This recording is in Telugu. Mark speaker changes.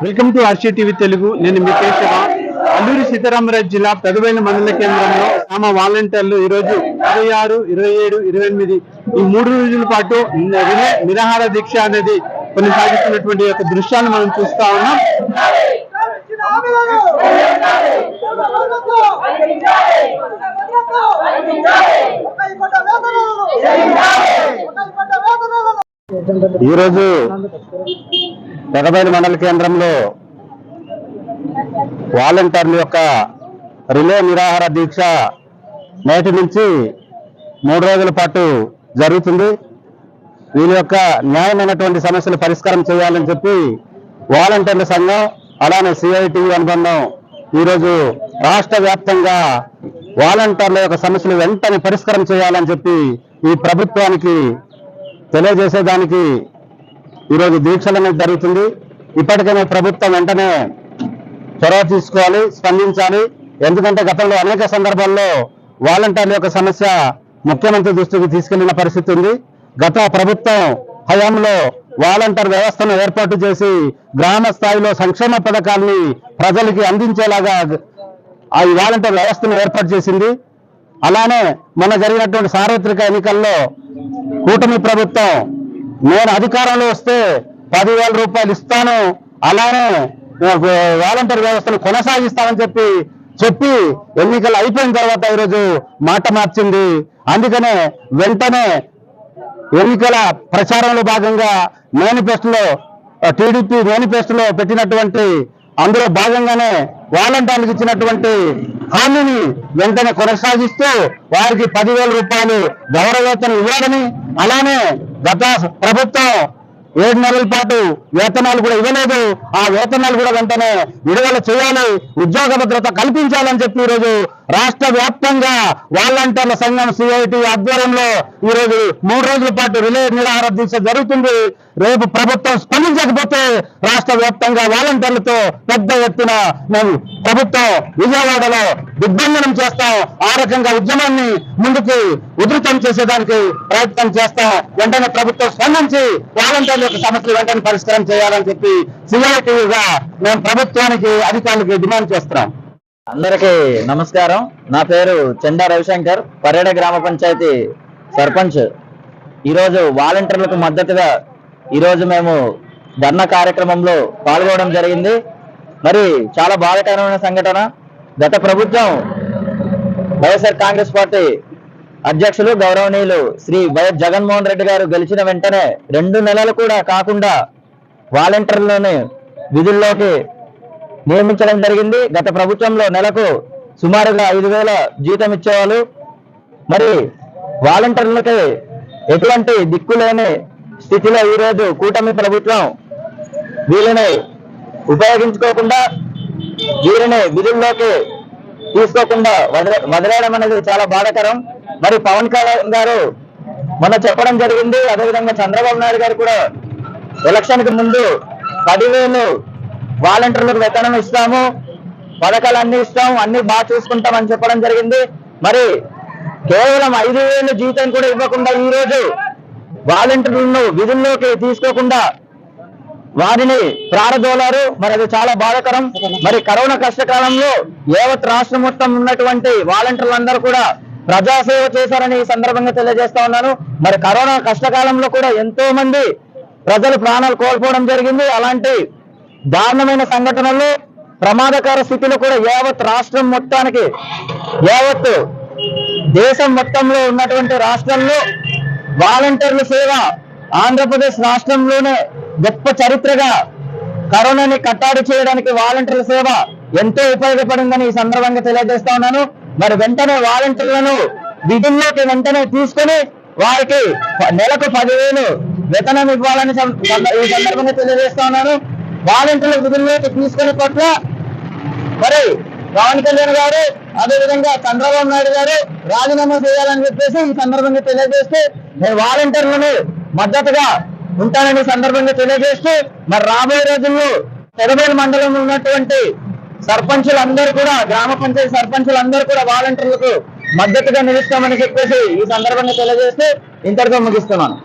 Speaker 1: Welcome to RC TV Telugu. నేను మీ కేశవ. అల్లూరి సీతారామరాజు జిల్లా పెదవైన మండల కేంద్రంలో గ్రామ వాలంటీర్లు ఈరోజు 26, 27, 28 ఈ 3 రోజుల పాటు నిరాహార దీక్ష అనేది కొనసాగిస్తున్నటువంటి యొక్క దృశ్యాన్ని మనం చూస్తా ఉన్నాం. ఈరోజు పెదబైలు మండల కేంద్రంలో వాలంటీర్ల యొక్క రిలే నిరాహార దీక్ష నేటి నుంచి 3 రోజుల పాటు జరుగుతుంది. వీళ్ళ యొక్క న్యాయమైనటువంటి సమస్యలు పరిష్కారం చేయాలని చెప్పి వాలంటీర్ల సంఘం అలానే సిఐటి అనుబంధం ఈరోజు రాష్ట్ర వ్యాప్తంగా వాలంటీర్ల యొక్క సమస్యలు వెంటనే పరిష్కారం చేయాలని చెప్పి ఈ ప్రభుత్వానికి తెలియజేసేదానికి ఈరోజు దీక్షలు అనేది జరుగుతుంది. ఇప్పటికైనా ప్రభుత్వం వెంటనే చొరవ తీసుకోవాలి, స్పందించాలి. ఎందుకంటే గతంలో అనేక సందర్భాల్లో వాలంటీర్ల యొక్క సమస్య ముఖ్యమంత్రి దృష్టికి తీసుకెళ్లిన పరిస్థితి ఉంది. గత ప్రభుత్వం హయాంలో వాలంటీర్ వ్యవస్థను ఏర్పాటు చేసి గ్రామ స్థాయిలో సంక్షేమ పథకాల్ని ప్రజలకి అందించేలాగా ఆ వాలంటీర్ వ్యవస్థను ఏర్పాటు చేసింది. అలానే మొన్న జరిగినటువంటి సార్వత్రిక ఎన్నికల్లో కూటమి ప్రభుత్వం నేను అధికారంలో వస్తే 10,000 రూపాయలు ఇస్తాను, అలానే వాలంటీర్ వ్యవస్థను కొనసాగిస్తామని చెప్పి ఎన్నికలు అయిపోయిన తర్వాత ఈరోజు మాట మార్చింది. అందుకనే వెంటనే ఎన్నికల ప్రచారంలో భాగంగా మేనిఫెస్టోలో టీడీపీ మేనిఫెస్టోలో పెట్టినటువంటి అందులో భాగంగానే వాలంటీర్లకు ఇచ్చినటువంటి హామీని వెంటనే కొనసాగిస్తూ వారికి 10,000 రూపాయలు గౌరవవేతనం ఇవ్వాలని, అలానే గత ప్రభుత్వం 7 నెలల పాటు వేతనాలు కూడా ఇవ్వలేదు, ఆ వేతనాలు కూడా వెంటనే విడుదల చేయాలి, ఉద్యోగ భద్రత కల్పించాలని చెప్పి ఈరోజు రాష్ట్ర వ్యాప్తంగా వాలంటీర్ల సంఘం సిఐటి ఆధ్వర్యంలో ఈరోజు 3 రోజుల పాటు రిలే నిరాహార దీక్ష జరుగుతుంది. రేపు ప్రభుత్వం స్పందించకపోతే రాష్ట్ర వ్యాప్తంగా వాలంటీర్లతో పెద్ద ఎత్తున మేము ప్రభుత్వం విజయవాడలో దిగ్బంధనం చేస్తాం. ఆ రకంగా ఉద్యమాన్ని ముందుకు ఉధృతం చేసేదానికి ప్రయత్నం చేస్తాం. వెంటనే ప్రభుత్వం స్పందించి వాలంటీర్ల యొక్క సమస్యలు వెంటనే పరిష్కారం చేయాలని చెప్పి సిఐటిగా మేము ప్రభుత్వానికి అధికారులకి డిమాండ్ చేస్తున్నాం.
Speaker 2: అందరికీ నమస్కారం. నా పేరు చెండా రవిశంకర్, పర్యట గ్రామ పంచాయతీ సర్పంచ్. ఈరోజు వాలంటీర్లకు మద్దతుగా ఈరోజు మేము ధర్నా కార్యక్రమంలో పాల్గొనడం జరిగింది. మరి చాలా బాధాకరమైన సంఘటన. గత ప్రభుత్వం వైఎస్ఆర్ కాంగ్రెస్ పార్టీ అధ్యక్షులు గౌరవనీయులు శ్రీ వైఎస్ జగన్మోహన్ రెడ్డి గారు గెలిచిన వెంటనే 2 నెలలు కూడా కాకుండా వాలంటీర్లను విధుల్లోకి నియమించడం జరిగింది. గత ప్రభుత్వంలో నెలకు సుమారుగా 5,000 జీతం ఇచ్చేవాళ్ళు. మరి వాలంటీర్లకి ఎటువంటి దిక్కులేని స్థితిలో ఈరోజు కూటమి ప్రభుత్వం వీళ్ళని ఉపయోగించుకోకుండా వీరిని విధుల్లోకి తీసుకోకుండా వదిలేయడం అనేది చాలా బాధాకరం. మరి పవన్ కళ్యాణ్ గారు మొన్న చెప్పడం జరిగింది, అదేవిధంగా చంద్రబాబు నాయుడు గారు కూడా ఎలక్షన్ కి ముందు 10,000 వాలంటీర్లకు వేతనం ఇస్తాము, పథకాలన్నీ ఇస్తాం, అన్ని బాగా చూసుకుంటామని చెప్పడం జరిగింది. మరి కేవలం 5,000 జీతం కూడా ఇవ్వకుండా ఈ రోజు వాలంటీర్లను విధుల్లోకి తీసుకోకుండా వారిని ప్రారదోలారు. మరి అది చాలా బాధాకరం. మరి కరోనా కష్టకాలంలో యావత్ రాష్ట్రం మొత్తం ఉన్నటువంటి వాలంటీర్లందరూ కూడా ప్రజాసేవ చేశారని ఈ సందర్భంగా తెలియజేస్తా ఉన్నాను. మరి కరోనా కష్టకాలంలో కూడా ఎంతో మంది ప్రజలు ప్రాణాలు కోల్పోవడం జరిగింది. అలాంటి దారుణమైన సంఘటనలు, ప్రమాదకర స్థితిలో కూడా యావత్ రాష్ట్రం మొత్తానికి, యావత్ దేశం మొత్తంలో ఉన్నటువంటి రాష్ట్రాల్లో వాలంటీర్ల సేవ ఆంధ్రప్రదేశ్ రాష్ట్రంలోనే గొప్ప చరిత్రగా కరోనాని కట్టడి చేయడానికి వాలంటీర్ల సేవ ఎంతో ఉపయోగపడిందని ఈ సందర్భంగా తెలియజేస్తా ఉన్నాను. మరి వెంటనే వాలంటీర్లను విధుల్లోకి వెంటనే తీసుకొని వారికి నెలకు 10,000 వేతనం ఇవ్వాలని ఈ సందర్భంగా తెలియజేస్తా ఉన్నాను. వాలంటీర్ల విధుల్లోకి తీసుకునే పట్ల మరి పవన్ కళ్యాణ్ గారు, అదేవిధంగా చంద్రబాబు నాయుడు గారు రాజీనామా చేయాలని చెప్పేసి ఈ సందర్భంగా తెలియజేస్తూ నేను వాలంటీర్లను మద్దతుగా ఉంటానని సందర్భంగా తెలియజేస్తూ మరి రాబోయే రోజుల్లో పెదబైలు మండలంలో ఉన్నటువంటి సర్పంచులందరూ కూడా, గ్రామ పంచాయతీ సర్పంచులందరూ కూడా వాలంటీర్లకు మద్దతుగా నిలుస్తామని చెప్పేసి ఈ సందర్భంగా తెలియజేస్తూ ఇంతటితో ముగిస్తున్నాను.